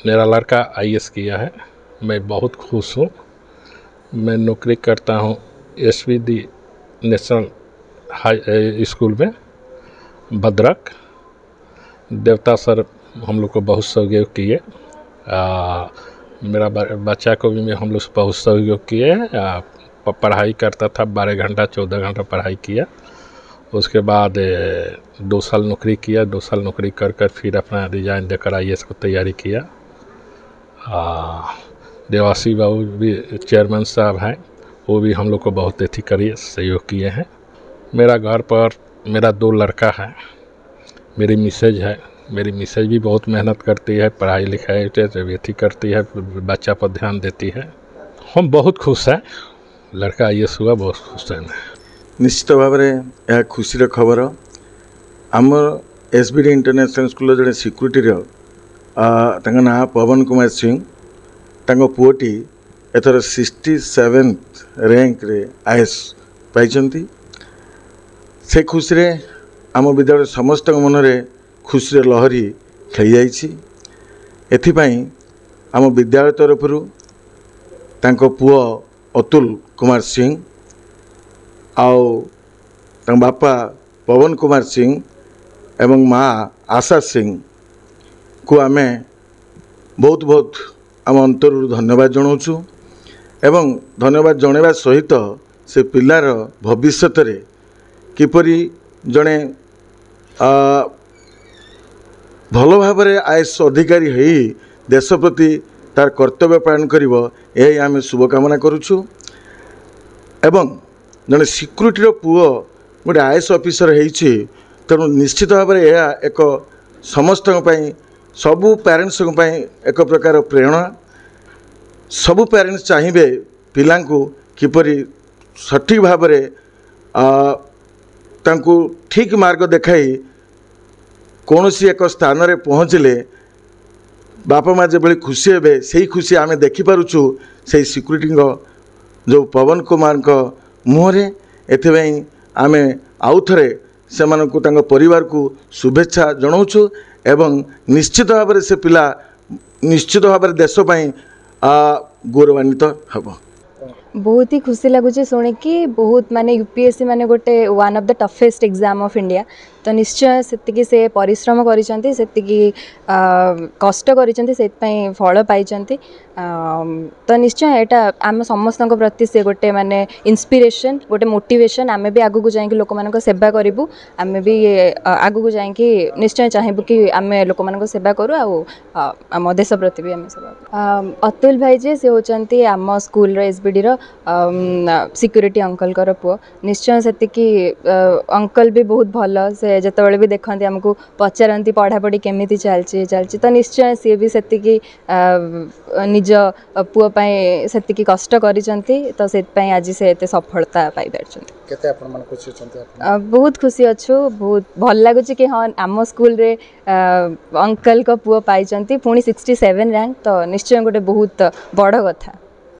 मेरा लड़का आईएएस किया है। मैं बहुत खुश हूँ। मैं नौकरी करता हूँ एसवीडी नेशनल हाई स्कूल में भद्रक। देवता सर हम लोग को बहुत सहयोग किए। मेरा बच्चा को भी हम लोग बहुत सहयोग किए। पढ़ाई करता था 12 घंटा 14 घंटा पढ़ाई किया। उसके बाद 2 साल नौकरी किया। 2 साल नौकरी कर कर फिर अपना रिजाइन देकर आईएएस को तैयारी किया। देवासी बाबू भी चेयरमैन साहब हैं, वो भी हम लोग को बहुत अथी करिए सहयोग किए हैं। मेरा घर पर मेरा 2 लड़का है, मेरी मिसेज है। मेरी मिसेज भी बहुत मेहनत करती है, पढ़ाई लिखाई अथी करती है, बच्चा पर ध्यान देती है। हम बहुत खुश हैं। लड़का आईएएस हुआ, बहुत खुश हैं। निश्चित भाव में यह खुशी खबर। आम एसबीडी इंटरनेशनल स्कूल जड़े सिक्यूरीटी ना पवन कुमार सिंह, पुओटी एथर 67th रैंक रे आईएएस पाई। से खुशी रे आम विद्यालय समस्त मनरे खुशी लहरी खेली जाई। आम विद्यालय तरफ पुओ अतुल कुमार सिंह आउ बापा पवन कुमार सिंह एवं माँ आशा सिंह को आमे बहुत बहुत आम अंतर धन्यवाद जनाऊँ। एवं धन्यवाद जनवा सहित से पिलार भविष्य किपरि जड़े भल भाव आईएएस अधिकारी हो देश प्रति तार कर्तव्य पालन करिवो, यही आम शुभकामना करुछु। एवं जड़े सिक्यूरीटी पुओ गोटे आईएएस ऑफिसर होइछि, तेणु निश्चित भाव में यह एक समस्त सबू पेरेंट्स एक प्रकार प्रेरणा। सबू पेरेंट्स चाहिए पिलांकु किपरि सठिक भाव में ठीक मार्ग देखाई कौन सी एक स्थान रे पहुँचले बापा माँ जो खुशी हे से खुशी आम देखिपुँ से सिक्यूरीटी जो पवन कुमार मुहरे। एथि आम आउ थे से परिवार को शुभेच्छा जनाऊँ। एवं निश्चित भाव में से पिला निश्चित भाव में देशपाई गौरवान्वित हम। बहुत ही खुशी लगुच शुणिकी। बहुत माने यूपीएससी माने गोटे one of the toughest exam of India. तो निश्चय से परिश्रम करिसेंती, कष्ट करिसेंती, फल पाइचंती। तो निश्चय एटा आम समस्त प्रति से गोटे माने इंस्पिरेशन, गोटे मोटिवेशन। आमे भी आगु को जाइए लोक मान सेवा करूँ। आमे भी आगु को जाइए निश्चय चाहबू कि आमे लोक मान सेवा करूँ। आम देश प्रति भी आम सेवा। अतुल भाई जे से होचंती आम स्कूल एसबीडी सिक्यूरीटी अंकल कर पुओ। निश्चय से अंकल भी बहुत भल। से जिते भी देखते आमको पचारती पढ़ापढ़ी केमी चलती, तो निश्चय सी भी से निज पुओपाई से कष्ट करिसेंती। तो से आज से एते सफलता पाई बहुत खुशी अच्छु। बहुत भल लगुच कि हाँ आम स्कूल रे अंकल को पुओ पाई पुणी 67 रैंक। तो निश्चय गोटे बहुत बड़ कथा।